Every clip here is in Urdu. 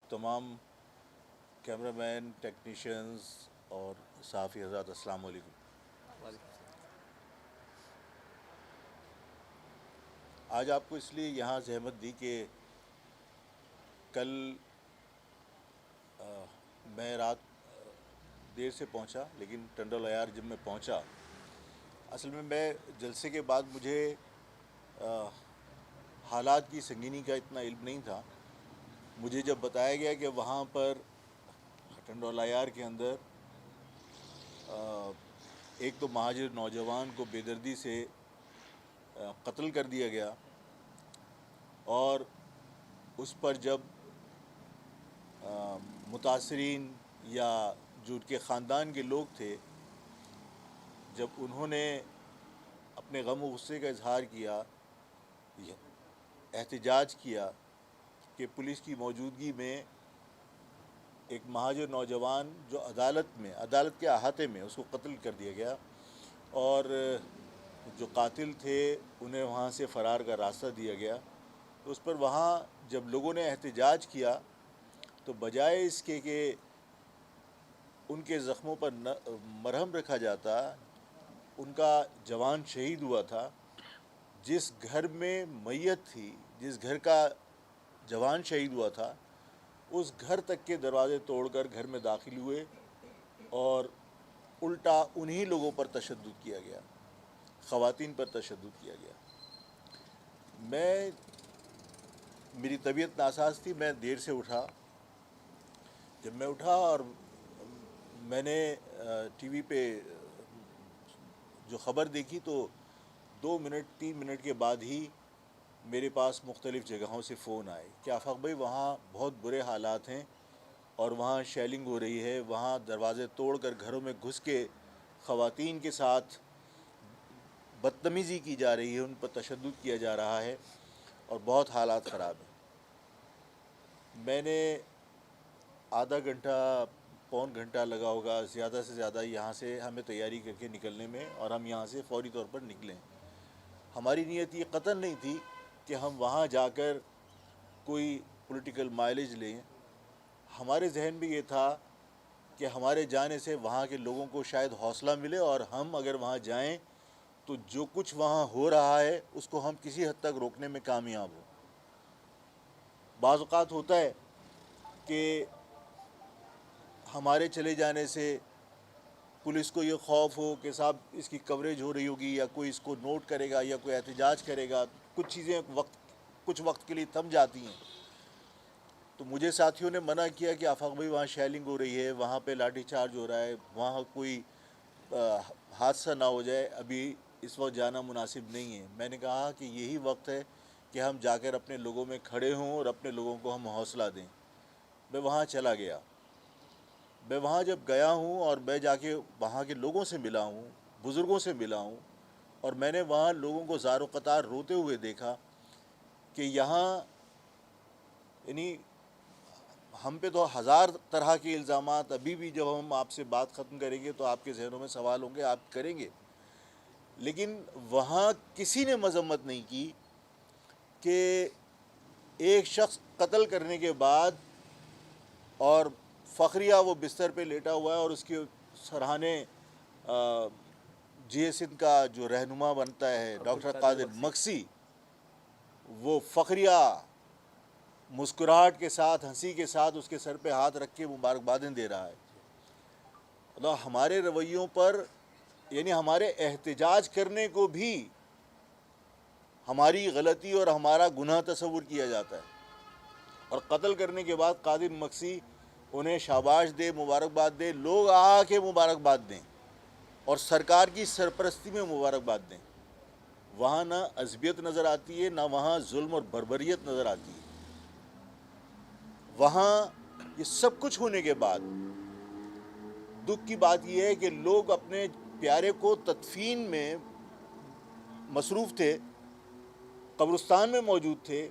تمام کیمرہ مین، ٹیکنیشینز اور صحافی حضرات، السلام علیکم۔ آج آپ کو اس لیے یہاں زحمت دی کہ کل میں رات دیر سے پہنچا، لیکن ٹنڈل عیار جب میں پہنچا، اصل میں جلسے کے بعد مجھے حالات کی سنگینی کا اتنا علم نہیں تھا۔ مجھے جب بتایا گیا کہ وہاں پر ٹنڈول عیار کے اندر ایک تو مہاجر نوجوان کو بے دردی سے قتل کر دیا گیا، اور اس پر جب متاثرین یا جو ان کے خاندان کے لوگ تھے، جب انہوں نے اپنے غم و غصے کا اظہار کیا، احتجاج کیا کہ پولیس کی موجودگی میں ایک مہاجر نوجوان جو عدالت کے احاطے میں اس کو قتل کر دیا گیا، اور جو قاتل تھے انہیں وہاں سے فرار کا راستہ دیا گیا، تو اس پر وہاں جب لوگوں نے احتجاج کیا تو بجائے اس کے کہ ان کے زخموں پر مرہم رکھا جاتا، ان کا جوان شہید ہوا تھا، جس گھر میں میت تھی، جس گھر کا جوان شہید ہوا تھا، اس گھر تک کے دروازے توڑ کر گھر میں داخل ہوئے اور الٹا انہی لوگوں پر تشدد کیا گیا، خواتین پر تشدد کیا گیا۔ میری طبیعت ناساز تھی، میں دیر سے اٹھا۔ جب میں اٹھا اور میں نے ٹی وی پہ جو خبر دیکھی تو 2-3 منٹ کے بعد ہی میرے پاس مختلف جگہوں سے فون آئے کہ آفاق بھائی وہاں بہت برے حالات ہیں اور وہاں شیلنگ ہو رہی ہے، وہاں دروازے توڑ کر گھروں میں گھس کے خواتین کے ساتھ بدتمیزی کی جا رہی ہے، ان پر تشدد کیا جا رہا ہے اور بہت حالات خراب ہیں۔ میں نے آدھا گھنٹہ پون گھنٹہ لگا ہوگا زیادہ سے زیادہ یہاں سے ہمیں تیاری کر کے نکلنے میں، اور ہم یہاں سے فوری طور پر نکلیں۔ ہماری نیت یہ قطعاً نہیں تھی کہ ہم وہاں جا کر کوئی پولیٹیکل مائلیج لیں۔ ہمارے ذہن میں یہ تھا کہ ہمارے جانے سے وہاں کے لوگوں کو شاید حوصلہ ملے، اور ہم اگر وہاں جائیں تو جو کچھ وہاں ہو رہا ہے اس کو ہم کسی حد تک روکنے میں کامیاب ہوں۔ بعض اوقات ہوتا ہے کہ ہمارے چلے جانے سے پولیس کو یہ خوف ہو کہ صاحب اس کی کوریج ہو رہی ہوگی، یا کوئی اس کو نوٹ کرے گا، یا کوئی احتجاج کرے گا، کچھ چیزیں کچھ وقت کے لیے تھم جاتی ہیں۔ تو مجھے ساتھیوں نے منع کیا کہ آفاق بھائی وہاں شیلنگ ہو رہی ہے، وہاں پہ لاٹھی چارج ہو رہا ہے، وہاں کوئی حادثہ نہ ہو جائے، ابھی اس وقت جانا مناسب نہیں ہے۔ میں نے کہا کہ یہی وقت ہے کہ ہم جا کر اپنے لوگوں میں کھڑے ہوں اور اپنے لوگوں کو ہم حوصلہ دیں۔ میں وہاں چلا گیا۔ میں وہاں جب گیا ہوں اور میں جا کے وہاں کے لوگوں سے ملا ہوں، بزرگوں سے ملا ہوں، اور میں نے وہاں لوگوں کو زار و قطار روتے ہوئے دیکھا کہ یہاں یعنی ہم پہ تو ہزار طرح کے الزامات، ابھی بھی جب ہم آپ سے بات ختم کریں گے تو آپ کے ذہنوں میں سوال ہوں گے، آپ کریں گے، لیکن وہاں کسی نے مذمت نہیں کی کہ ایک شخص قتل کرنے کے بعد اور فخریہ وہ بستر پہ لیٹا ہوا ہے، اور اس کے سرہانے جے سندھ کا جو رہنما بنتا ہے ڈاکٹر قادر مکسی، وہ فخریہ مسکراہٹ کے ساتھ، ہنسی کے ساتھ اس کے سر پہ ہاتھ رکھ کے مبارکبادیں دے رہا ہے۔ اللہ ہمارے رویوں پر، یعنی ہمارے احتجاج کرنے کو بھی ہماری غلطی اور ہمارا گناہ تصور کیا جاتا ہے، اور قتل کرنے کے بعد قادر مکسی انہیں شاباش دے، مبارکباد دے، لوگ آ کے مبارکباد دیں اور سرکار کی سرپرستی میں مبارکباد دیں۔ وہاں نہ عصبیت نظر آتی ہے، نہ وہاں ظلم اور بربریت نظر آتی ہے۔ وہاں یہ سب کچھ ہونے کے بعد دکھ کی بات یہ ہے کہ لوگ اپنے پیارے کو تدفین میں مصروف تھے، قبرستان میں موجود تھے،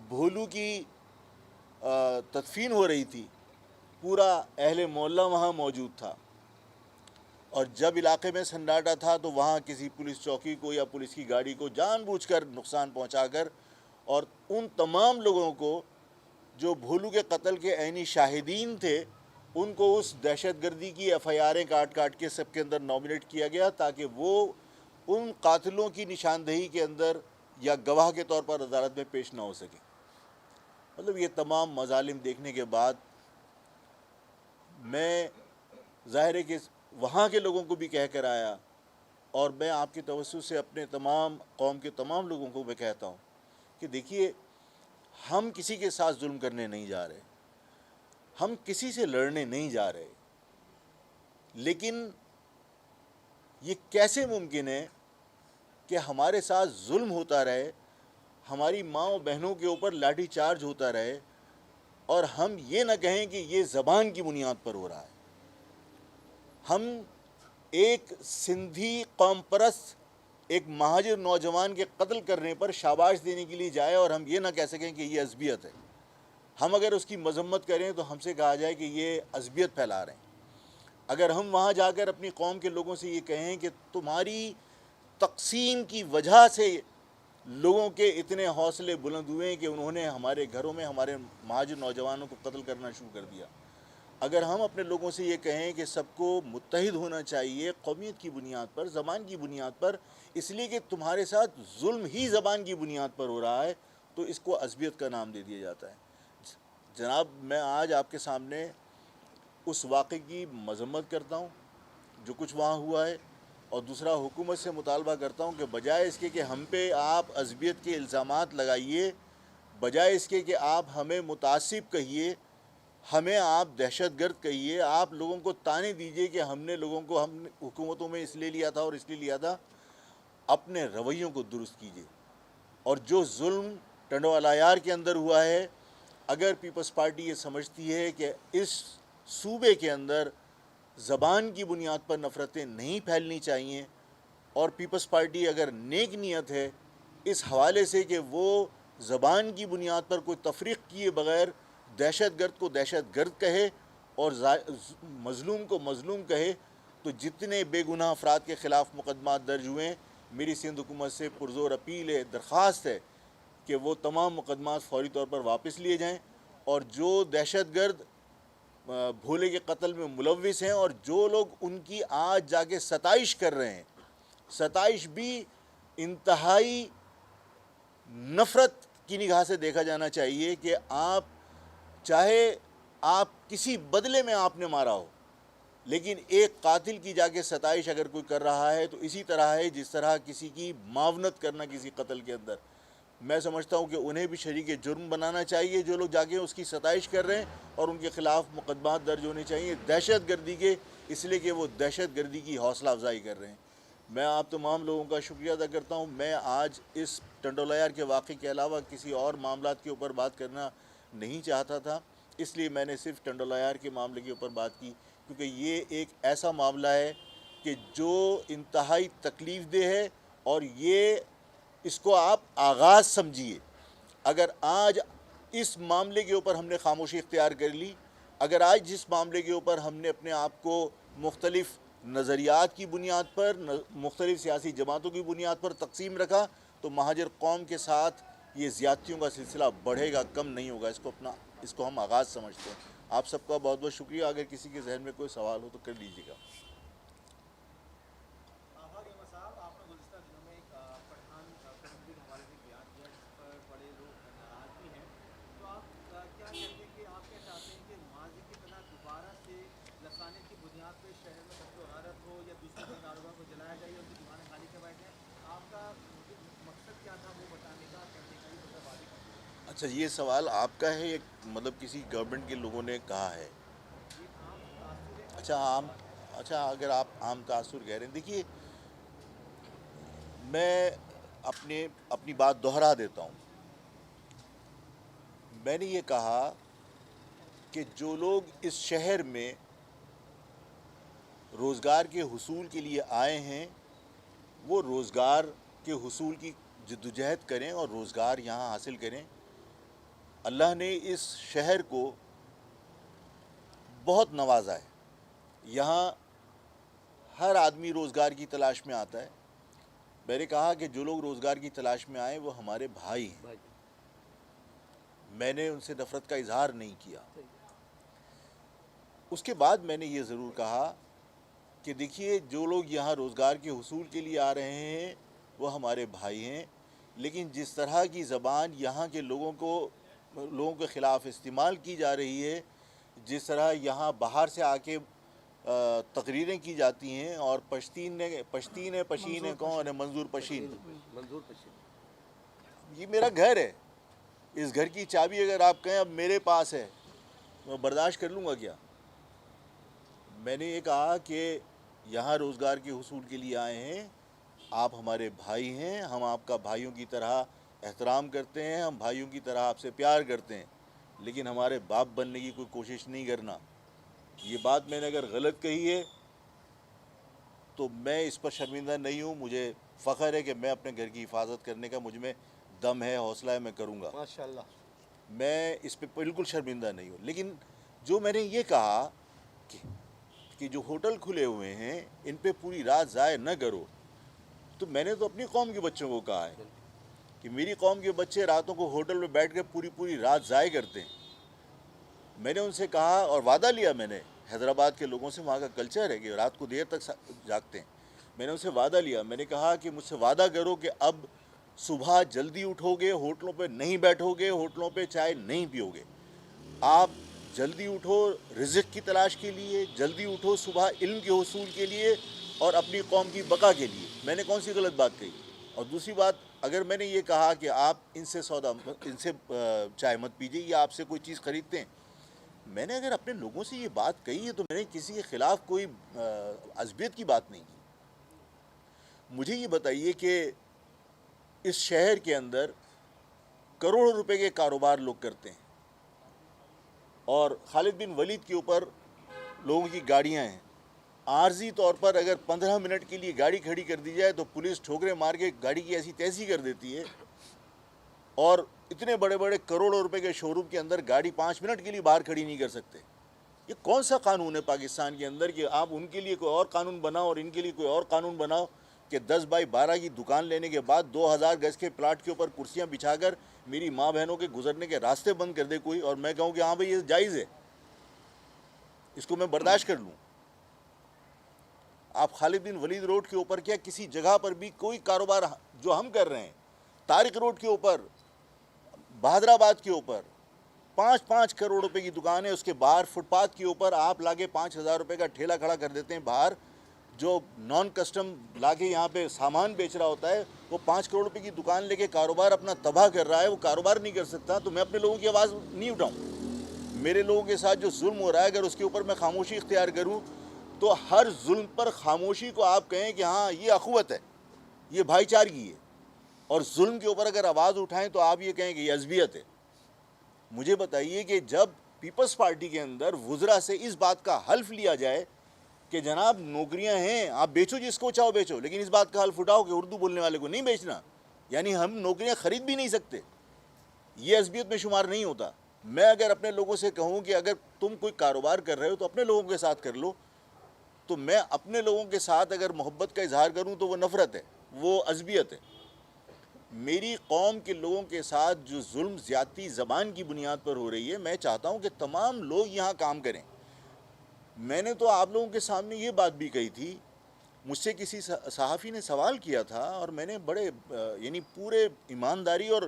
بھولو کی تدفین ہو رہی تھی، پورا اہل محلہ وہاں موجود تھا، اور جب علاقے میں سناٹا تھا تو وہاں کسی پولیس چوکی کو یا پولیس کی گاڑی کو جان بوجھ کر نقصان پہنچا کر، اور ان تمام لوگوں کو جو بھولو کے قتل کے عینی شاہدین تھے ان کو اس دہشت گردی کی ایف آئی آریں کاٹ کاٹ کے سب کے اندر نامنیٹ کیا گیا تاکہ وہ ان قاتلوں کی نشاندہی کے اندر یا گواہ کے طور پر عدالت میں پیش نہ ہو سکے. مطلب یہ تمام مظالم دیکھنے کے بعد میں ظاہر ہے کہ وہاں کے لوگوں کو بھی کہہ کر آیا, اور میں آپ کے توسط سے اپنے تمام قوم کے تمام لوگوں کو میں کہتا ہوں کہ دیکھیے, ہم کسی کے ساتھ ظلم کرنے نہیں جا رہے, ہم کسی سے لڑنے نہیں جا رہے, لیکن یہ کیسے ممکن ہے کہ ہمارے ساتھ ظلم ہوتا رہے, ہماری ماں و بہنوں کے اوپر لاٹھی چارج ہوتا رہے, اور ہم یہ نہ کہیں کہ یہ زبان کی بنیاد پر ہو رہا ہے. ہم ایک سندھی قوم پرست ایک مہاجر نوجوان کے قتل کرنے پر شاباش دینے کے لیے جائے اور ہم یہ نہ کہہ سکیں کہ یہ عصبیت ہے. ہم اگر اس کی مذمت کریں تو ہم سے کہا جائے کہ یہ عصبیت پھیلا رہے ہیں. اگر ہم وہاں جا کر اپنی قوم کے لوگوں سے یہ کہیں کہ تمہاری تقسیم کی وجہ سے لوگوں کے اتنے حوصلے بلند ہوئے کہ انہوں نے ہمارے گھروں میں ہمارے مہاجر نوجوانوں کو قتل کرنا شروع کر دیا, اگر ہم اپنے لوگوں سے یہ کہیں کہ سب کو متحد ہونا چاہیے قومیت کی بنیاد پر, زبان کی بنیاد پر, اس لیے کہ تمہارے ساتھ ظلم ہی زبان کی بنیاد پر ہو رہا ہے, تو اس کو عصبیت کا نام دے دیا جاتا ہے. جناب, میں آج آپ کے سامنے اس واقعے کی مذمت کرتا ہوں جو کچھ وہاں ہوا ہے, اور دوسرا حکومت سے مطالبہ کرتا ہوں کہ بجائے اس کے کہ ہم پہ آپ عصبیت کے الزامات لگائیے, بجائے اس کے کہ آپ ہمیں متعصب کہیے, ہمیں آپ دہشت گرد کہیے, آپ لوگوں کو تانے دیجئے کہ ہم نے لوگوں کو ہم حکومتوں میں اس لیے لیا تھا اور اس لیے لیا تھا. اپنے رویوں کو درست کیجئے. اور جو ظلم ٹنڈوالایار کے اندر ہوا ہے, اگر پیپلز پارٹی یہ سمجھتی ہے کہ اس صوبے کے اندر زبان کی بنیاد پر نفرتیں نہیں پھیلنی چاہیے, اور پیپلز پارٹی اگر نیک نیت ہے اس حوالے سے کہ وہ زبان کی بنیاد پر کوئی تفریق کیے بغیر دہشت گرد کو دہشت گرد کہے اور مظلوم کو مظلوم کہے, تو جتنے بے گناہ افراد کے خلاف مقدمات درج ہوئے, میری سندھ حکومت سے پرزور اپیل ہے, درخواست ہے کہ وہ تمام مقدمات فوری طور پر واپس لیے جائیں, اور جو دہشت گرد بھولے کے قتل میں ملوث ہیں اور جو لوگ ان کی آج جا کے ستائش کر رہے ہیں, ستائش بھی انتہائی نفرت کی نگاہ سے دیکھا جانا چاہیے کہ آپ چاہے آپ کسی بدلے میں آپ نے مارا ہو, لیکن ایک قاتل کی جا کے ستائش اگر کوئی کر رہا ہے تو اسی طرح ہے جس طرح کسی کی معاونت کرنا کسی قتل کے اندر. میں سمجھتا ہوں کہ انہیں بھی شریک جرم بنانا چاہیے جو لوگ جا کے اس کی ستائش کر رہے ہیں, اور ان کے خلاف مقدمات درج ہونے چاہیے دہشت گردی کے, اس لیے کہ وہ دہشت گردی کی حوصلہ افزائی کر رہے ہیں. میں آپ تمام لوگوں کا شکریہ ادا کرتا ہوں. میں آج اس ٹنڈوالایار کے واقعے کے علاوہ کسی اور معاملات کے اوپر بات کرنا نہیں چاہتا تھا, اس لیے میں نے صرف ٹنڈوالایار کے معاملے کے اوپر بات کی, کیونکہ یہ ایک ایسا معاملہ ہے کہ جو انتہائی تکلیف دہ ہے, اور یہ اس کو آپ آغاز سمجھیے. اگر آج اس معاملے کے اوپر ہم نے خاموشی اختیار کر لی, اگر آج جس معاملے کے اوپر ہم نے اپنے آپ کو مختلف نظریات کی بنیاد پر, مختلف سیاسی جماعتوں کی بنیاد پر تقسیم رکھا, تو مہاجر قوم کے ساتھ یہ زیادتیوں کا سلسلہ بڑھے گا, کم نہیں ہوگا. اس کو ہم آغاز سمجھتے ہیں. آپ سب کا بہت بہت شکریہ. اگر کسی کے ذہن میں کوئی سوال ہو تو کر لیجیے گا. اچھا, یہ سوال آپ کا ہے یا مطلب کسی گورنمنٹ کے لوگوں نے کہا ہے؟ اچھا, اگر آپ عام تاثر کہہ رہے ہیں, دیکھیے میں اپنی بات دہرا دیتا ہوں. میں نے یہ کہا کہ جو لوگ اس شہر میں روزگار کے حصول کے لیے آئے ہیں وہ روزگار کے حصول کی جدوجہد کریں اور روزگار یہاں حاصل کریں. اللہ نے اس شہر کو بہت نوازا ہے, یہاں ہر آدمی روزگار کی تلاش میں آتا ہے. میں نے کہا کہ جو لوگ روزگار کی تلاش میں آئے وہ ہمارے بھائی ہیں, میں نے ان سے نفرت کا اظہار نہیں کیا. اس کے بعد میں نے یہ ضرور کہا کہ دیکھیے جو لوگ یہاں روزگار کے حصول کے لیے آ رہے ہیں وہ ہمارے بھائی ہیں، لیکن جس طرح کی زبان یہاں کے لوگوں کے خلاف استعمال کی جا رہی ہے، جس طرح یہاں باہر سے آ کے تقریریں کی جاتی ہیں اور پشتین ہے پشین ہے کون ہے منظور پشین. یہ میرا گھر ہے، اس گھر کی چابی اگر آپ کہیں اب میرے پاس ہے میں برداشت کر لوں گا کیا؟ میں نے یہ کہا کہ یہاں روزگار کے حصول کے لیے آئے ہیں، آپ ہمارے بھائی ہیں، ہم آپ کا بھائیوں کی طرح احترام کرتے ہیں، ہم بھائیوں کی طرح آپ سے پیار کرتے ہیں، لیکن ہمارے باپ بننے کی کوئی کوشش نہیں کرنا. یہ بات میں نے اگر غلط کہی ہے تو میں اس پر شرمندہ نہیں ہوں. مجھے فخر ہے کہ میں اپنے گھر کی حفاظت کرنے کا مجھ میں دم ہے، حوصلہ ہے، میں کروں گا. ماشاءاللہ. میں اس پہ بالکل شرمندہ نہیں ہوں. لیکن جو میں نے یہ کہا کہ جو ہوٹل کھلے ہوئے ہیں ان پہ پوری رات ضائع نہ کرو، تو میں نے تو اپنی قوم کے بچوں کو کہا ہے کہ میری قوم کے بچے راتوں کو ہوٹل میں بیٹھ کے پوری رات ضائع کرتے ہیں. میں نے ان سے کہا اور وعدہ لیا، میں نے حیدرآباد کے لوگوں سے، وہاں کا کلچر ہے کہ رات کو دیر تک جاگتے ہیں. میں نے ان سے وعدہ لیا، میں نے کہا کہ مجھ سے وعدہ کرو کہ اب صبح جلدی اٹھو گے، ہوٹلوں پہ نہیں بیٹھو گے، ہوٹلوں پہ چائے نہیں پیو گے. آپ جلدی اٹھو رزق کی تلاش کے لیے، جلدی اٹھو صبح علم کے حصول کے لیے اور اپنی قوم کی بقا کے لیے. میں نے کون سی غلط بات کہی؟ اور دوسری بات، اگر میں نے یہ کہا کہ آپ ان سے چائے مت پیجیے یا آپ سے کوئی چیز خریدتے ہیں، میں نے اگر اپنے لوگوں سے یہ بات کہی ہے تو میں نے کسی کے خلاف کوئی عصبیت کی بات نہیں کی. مجھے یہ بتائیے کہ اس شہر کے اندر کروڑوں روپے کے کاروبار لوگ کرتے ہیں اور خالد بن ولید کے اوپر لوگوں کی گاڑیاں ہیں. عارضی طور پر اگر 15 منٹ کے لیے گاڑی کھڑی کر دی جائے تو پولیس ٹھوکریں مار کے گاڑی کی ایسی تیسی کر دیتی ہے، اور اتنے بڑے بڑے کروڑوں روپے کے شو روم کے اندر گاڑی 5 منٹ کے لیے باہر کھڑی نہیں کر سکتے. یہ کون سا قانون ہے پاکستان کے اندر کہ آپ ان کے لیے کوئی اور قانون بناؤ اور ان کے لیے کوئی اور قانون بناؤ کہ 10x12 کی دکان لینے کے بعد 2000 گز کے پلاٹ کے اوپر کرسیاں بچھا کر میری ماں بہنوں کے گزرنے کے راستے بند کر دے کوئی، اور میں کہوں کہ ہاں بھائی یہ جائز ہے، اس کو میں برداشت کر لوں. آپ خالد بن ولید روڈ کے اوپر کیا کسی جگہ پر بھی کوئی کاروبار جو ہم کر رہے ہیں، طارق روڈ کے اوپر، بہادر آباد کے اوپر 5 کروڑ روپے کی دکان ہے، اس کے باہر فٹ پاتھ کے اوپر آپ لاگے 5000 روپے کا ٹھیلا کھڑا کر دیتے ہیں. باہر جو نان کسٹم لاگے یہاں پہ سامان بیچ رہا ہوتا ہے وہ 5 کروڑ روپے کی دکان لے کے کاروبار اپنا تباہ کر رہا ہے، وہ کاروبار نہیں کر سکتا. تو میں اپنے لوگوں کی آواز نہیں اٹھاؤں. میرے لوگوں کے ساتھ جو ظلم ہو رہا ہے اگر اس کے اوپر میں خاموشی اختیار کروں تو ہر ظلم پر خاموشی کو آپ کہیں کہ ہاں یہ اخوت ہے، یہ بھائی چارگی ہے، اور ظلم کے اوپر اگر آواز اٹھائیں تو آپ یہ کہیں کہ یہ عصبیت ہے. مجھے بتائیے کہ جب پیپلز پارٹی کے اندر وزراء سے اس بات کا حلف لیا جائے کہ جناب نوکریاں ہیں، آپ بیچو جس کو چاہو بیچو، لیکن اس بات کا حلف اٹھاؤ کہ اردو بولنے والے کو نہیں بیچنا، یعنی ہم نوکریاں خرید بھی نہیں سکتے، یہ عصبیت میں شمار نہیں ہوتا. میں اگر اپنے لوگوں سے کہوں کہ اگر تم کوئی کاروبار کر رہے ہو تو اپنے لوگوں کے ساتھ کر لو، تو میں اپنے لوگوں کے ساتھ اگر محبت کا اظہار کروں تو وہ نفرت ہے، وہ عصبیت ہے. میری قوم کے لوگوں کے ساتھ جو ظلم زیادتی زبان کی بنیاد پر ہو رہی ہے، میں چاہتا ہوں کہ تمام لوگ یہاں کام کریں. میں نے تو آپ لوگوں کے سامنے یہ بات بھی کہی تھی، مجھ سے کسی صحافی نے سوال کیا تھا اور میں نے بڑے یعنی پورے ایمانداری اور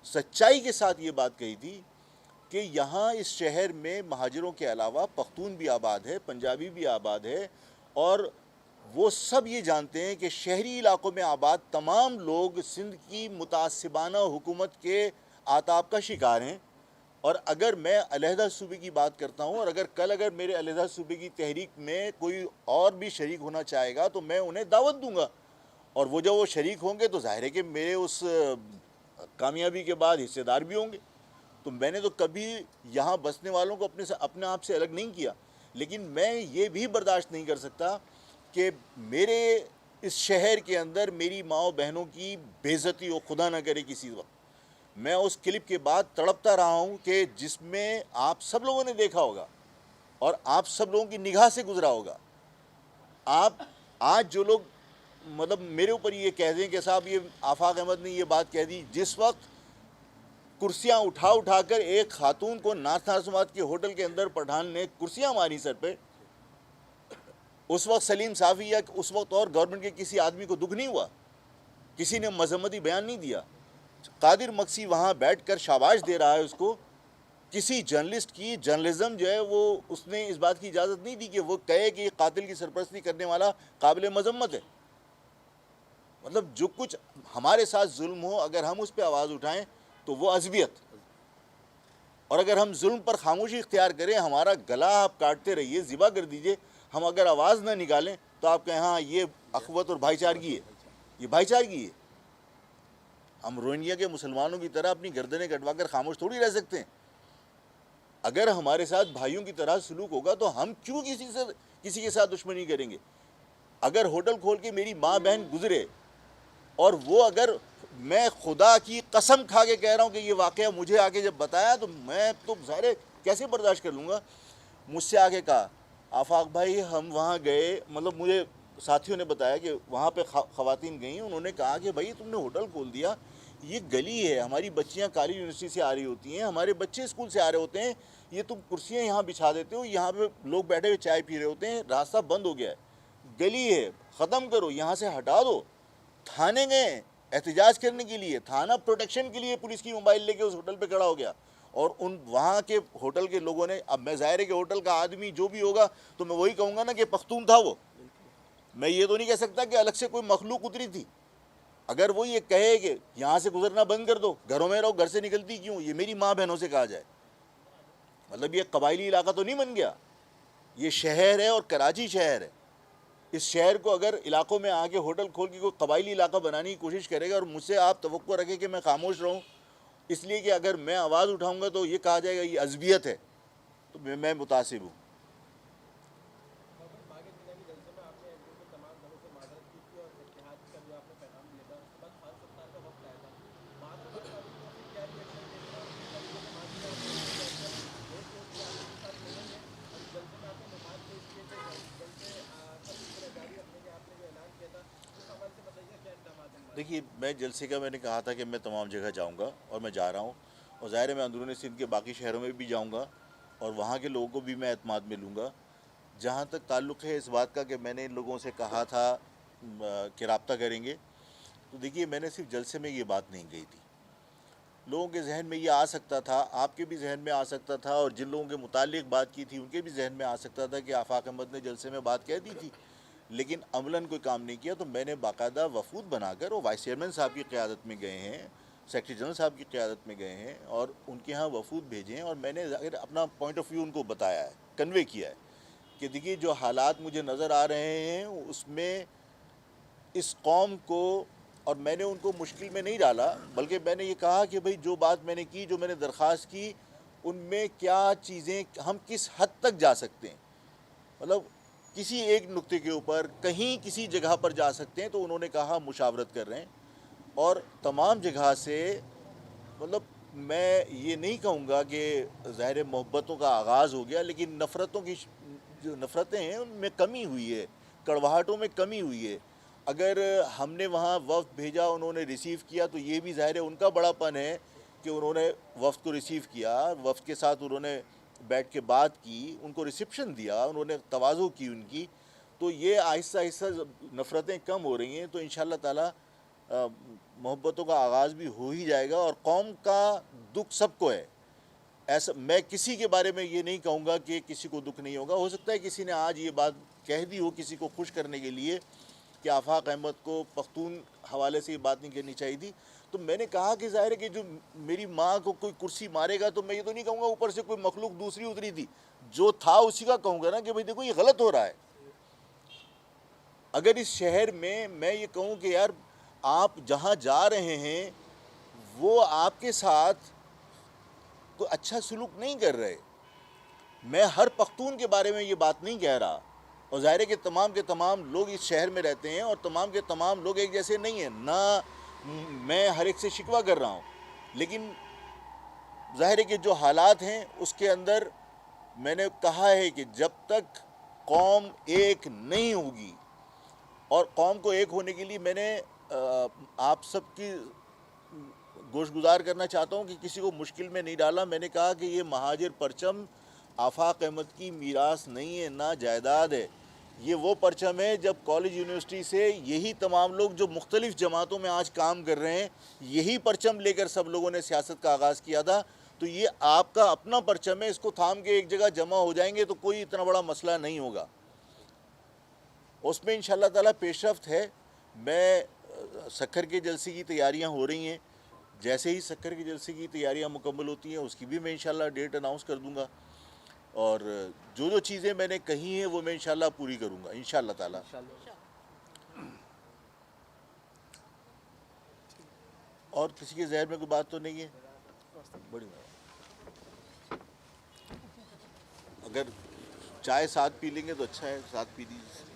سچائی کے ساتھ یہ بات کہی تھی کہ یہاں اس شہر میں مہاجروں کے علاوہ پختون بھی آباد ہے، پنجابی بھی آباد ہے، اور وہ سب یہ جانتے ہیں کہ شہری علاقوں میں آباد تمام لوگ سندھ کی متعصبانہ حکومت کے آتاب کا شکار ہیں. اور اگر میں علیحدہ صوبے کی بات کرتا ہوں اور اگر میرے علیحدہ صوبے کی تحریک میں کوئی اور بھی شریک ہونا چاہے گا تو میں انہیں دعوت دوں گا، اور وہ جب وہ شریک ہوں گے تو ظاہر ہے کہ میرے اس کامیابی کے بعد حصے دار بھی ہوں گے. تو میں نے تو کبھی یہاں بسنے والوں کو اپنے آپ سے الگ نہیں کیا، لیکن میں یہ بھی برداشت نہیں کر سکتا کہ میرے اس شہر کے اندر میری ماؤں بہنوں کی بے عزتی ہو، خدا نہ کرے کسی وقت. میں اس کلپ کے بعد تڑپتا رہا ہوں کہ جس میں آپ سب لوگوں نے دیکھا ہوگا اور آپ سب لوگوں کی نگاہ سے گزرا ہوگا. آپ آج جو لوگ مطلب میرے اوپر یہ کہہ دیں کہ صاحب یہ آفاق احمد نے یہ بات کہہ دی، جس وقت کرسیاں اٹھا اٹھا کر ایک خاتون کو ناز نازمات کے ہوٹل کے اندر پٹھان نے کرسیاں ماری سر پہ. اس وقت سلیم صافی یا اس وقت اور گورنمنٹ کے کسی آدمی کو دکھ نہیں ہوا؟ کسی نے مذمتی بیان نہیں دیا؟ قادر مکسی وہاں بیٹھ کر شاباش دے رہا ہے اس کو. کسی جرنلسٹ کی جرنلزم جو ہے وہ اس نے اس بات کی اجازت نہیں دی کہ وہ کہے کہ قاتل کی سرپرستی کرنے والا قابل مذمت ہے. مطلب جو کچھ ہمارے ساتھ ظلم ہو اگر ہم اس پہ آواز اٹھائیں تو وہ عصبیت، اور اگر ہم ظلم پر خاموشی اختیار کریں، ہمارا گلا آپ کاٹتے رہیے، ذبح کر دیجئے، ہم اگر آواز نہ نکالیں تو آپ کہیں ہاں یہ اخوت اور بھائی چارگی ہے، یہ بھائی چارگی ہے. ہم روہنگیا کے مسلمانوں کی طرح اپنی گردنیں کٹوا کر خاموش تھوڑی رہ سکتے ہیں. اگر ہمارے ساتھ بھائیوں کی طرح سلوک ہوگا تو ہم کیوں کسی کے ساتھ دشمنی کریں گے؟ اگر ہوٹل کھول کے میری ماں بہن گزرے اور وہ اگر، میں خدا کی قسم کھا کے کہہ رہا ہوں کہ یہ واقعہ مجھے آگے جب بتایا تو میں تو ظاہر کیسے برداشت کر لوں گا. مجھ سے آگے کہا آفاق بھائی ہم وہاں گئے، مطلب مجھے ساتھیوں نے بتایا کہ وہاں پہ خواتین گئیں، انہوں نے کہا کہ بھائی تم نے ہوٹل کھول دیا، یہ گلی ہے، ہماری بچیاں کالج یونیورسٹی سے آ رہی ہوتی ہیں، ہمارے بچے اسکول سے آ رہے ہوتے ہیں، یہ تم کرسیاں یہاں بچھا دیتے ہو، یہاں پہ لوگ بیٹھے ہوئے چائے پی رہے ہوتے ہیں، راستہ بند ہو گیا ہے، گلی ہے، ختم کرو، یہاں سے ہٹا دو. تھانے گئے احتجاج کرنے کے لیے، تھانہ پروٹیکشن کے لیے پولیس کی موبائل لے کے اس ہوٹل پہ کھڑا ہو گیا، اور ان وہاں کے ہوٹل کے لوگوں نے، اب میں ظاہر ہے کہ ہوٹل کا آدمی جو بھی ہوگا تو میں وہی کہوں گا نا کہ پختون تھا وہ، میں یہ تو نہیں کہہ سکتا کہ الگ سے کوئی مخلوق اتری تھی. اگر وہ یہ کہے کہ یہاں سے گزرنا بند کر دو، گھروں میں رہو، گھر سے نکلتی کیوں، یہ میری ماں بہنوں سے کہا جائے، مطلب یہ قبائلی علاقہ تو نہیں بن گیا، یہ شہر ہے اور کراچی شہر ہے. اس شہر کو اگر علاقوں میں آگے ہوٹل کھول کے کوئی قبائلی علاقہ بنانے کی کوشش کرے گا اور مجھ سے آپ توقع رکھیں کہ میں خاموش رہوں اس لیے کہ اگر میں آواز اٹھاؤں گا تو یہ کہا جائے گا یہ عصبیت ہے، تو میں متعصب ہوں. دیکھیے میں جلسے کا میں نے کہا تھا کہ میں تمام جگہ جاؤں گا اور میں جا رہا ہوں، اور ظاہر ہے میں اندرون سندھ کے باقی شہروں میں بھی جاؤں گا اور وہاں کے لوگوں کو بھی میں اعتماد میں لوں گا. جہاں تک تعلق ہے اس بات کا کہ میں نے ان لوگوں سے کہا تھا کہ رابطہ کریں گے، تو دیکھیے میں نے صرف جلسے میں یہ بات نہیں کہی تھی، لوگوں کے ذہن میں یہ آ سکتا تھا، آپ کے بھی ذہن میں آ سکتا تھا، اور جن لوگوں کے متعلق بات کی تھی ان کے بھی ذہن میں آ سکتا تھا کہ آفاق احمد نے جلسے میں بات کہہ دی تھی لیکن عملاً کوئی کام نہیں کیا. تو میں نے باقاعدہ وفود بنا کر، وہ وائس چیئرمین صاحب کی قیادت میں گئے ہیں، سیکرٹری جنرل صاحب کی قیادت میں گئے ہیں اور ان کے ہاں وفود بھیجے ہیں، اور میں نے اپنا پوائنٹ آف ویو ان کو بتایا ہے، کنوے کیا ہے کہ دیکھیے جو حالات مجھے نظر آ رہے ہیں اس میں اس قوم کو، اور میں نے ان کو مشکل میں نہیں ڈالا بلکہ میں نے یہ کہا کہ بھئی جو بات میں نے کی، جو میں نے درخواست کی، ان میں کیا چیزیں ہم کس حد تک جا سکتے ہیں، مطلب کسی ایک نقطے کے اوپر کہیں کسی جگہ پر جا سکتے ہیں. تو انہوں نے کہا مشاورت کر رہے ہیں، اور تمام جگہ سے، مطلب میں یہ نہیں کہوں گا کہ ظاہر محبتوں کا آغاز ہو گیا، لیکن نفرتوں کی جو نفرتیں ہیں ان میں کمی ہوئی ہے، کڑواہٹوں میں کمی ہوئی ہے. اگر ہم نے وہاں وفد بھیجا، انہوں نے ریسیو کیا، تو یہ بھی ظاہر ہے ان کا بڑا پن ہے کہ انہوں نے وفد کو ریسیو کیا، وفد کے ساتھ انہوں نے بیٹھ کے بات کی، ان کو ریسیپشن دیا، انہوں نے تواضع کی ان کی. تو یہ آہستہ آہستہ نفرتیں کم ہو رہی ہیں تو انشاءاللہ تعالی محبتوں کا آغاز بھی ہو ہی جائے گا. اور قوم کا دکھ سب کو ہے، ایسا میں کسی کے بارے میں یہ نہیں کہوں گا کہ کسی کو دکھ نہیں ہوگا. ہو سکتا ہے کسی نے آج یہ بات کہہ دی ہو کسی کو خوش کرنے کے لیے کہ آفاق احمد کو پختون حوالے سے یہ بات نہیں کہنی چاہیے تھی. تو میں نے کہا کہ ظاہر ہے کہ جو میری ماں کو کوئی کرسی مارے گا تو میں یہ تو نہیں کہوں گا اوپر سے کوئی مخلوق دوسری اتری تھی، جو تھا اسی کا کہوں گا نا کہ بھئی دیکھو یہ غلط ہو رہا ہے. اگر اس شہر میں یہ کہوں کہ یار آپ جہاں جا رہے ہیں وہ آپ کے ساتھ کوئی اچھا سلوک نہیں کر رہے، میں ہر پختون کے بارے میں یہ بات نہیں کہہ رہا، اور ظاہر ہے کہ تمام کے تمام لوگ اس شہر میں رہتے ہیں اور تمام کے تمام لوگ ایک جیسے نہیں ہیں، نہ میں ہر ایک سے شکوہ کر رہا ہوں، لیکن ظاہر ہے کہ جو حالات ہیں اس کے اندر میں نے کہا ہے کہ جب تک قوم ایک نہیں ہوگی، اور قوم کو ایک ہونے کے لیے میں نے آپ سب کی گوش گزار کرنا چاہتا ہوں کہ کسی کو مشکل میں نہیں ڈالا. میں نے کہا کہ یہ مہاجر پرچم آفاق احمد کی میراث نہیں ہے، نہ جائیداد ہے. یہ وہ پرچم ہے جب کالج یونیورسٹی سے یہی تمام لوگ جو مختلف جماعتوں میں آج کام کر رہے ہیں، یہی پرچم لے کر سب لوگوں نے سیاست کا آغاز کیا تھا. تو یہ آپ کا اپنا پرچم ہے، اس کو تھام کے ایک جگہ جمع ہو جائیں گے تو کوئی اتنا بڑا مسئلہ نہیں ہوگا. اس میں انشاءاللہ تعالیٰ پیش رفت ہے. میں سکھر کے جلسے کی تیاریاں ہو رہی ہیں، جیسے ہی سکھر کے جلسے کی تیاریاں مکمل ہوتی ہیں اس کی بھی میں انشاءاللہ ڈیٹ اناؤنس کر دوں گا. اور جو چیزیں میں نے کہی ہیں وہ میں انشاءاللہ پوری کروں گا انشاءاللہ تعالیٰ. اور کسی کے ذہن میں کوئی بات تو نہیں ہے؟ بڑی بات. اگر چائے ساتھ پی لیں گے تو اچھا ہے، ساتھ پی لیجیے.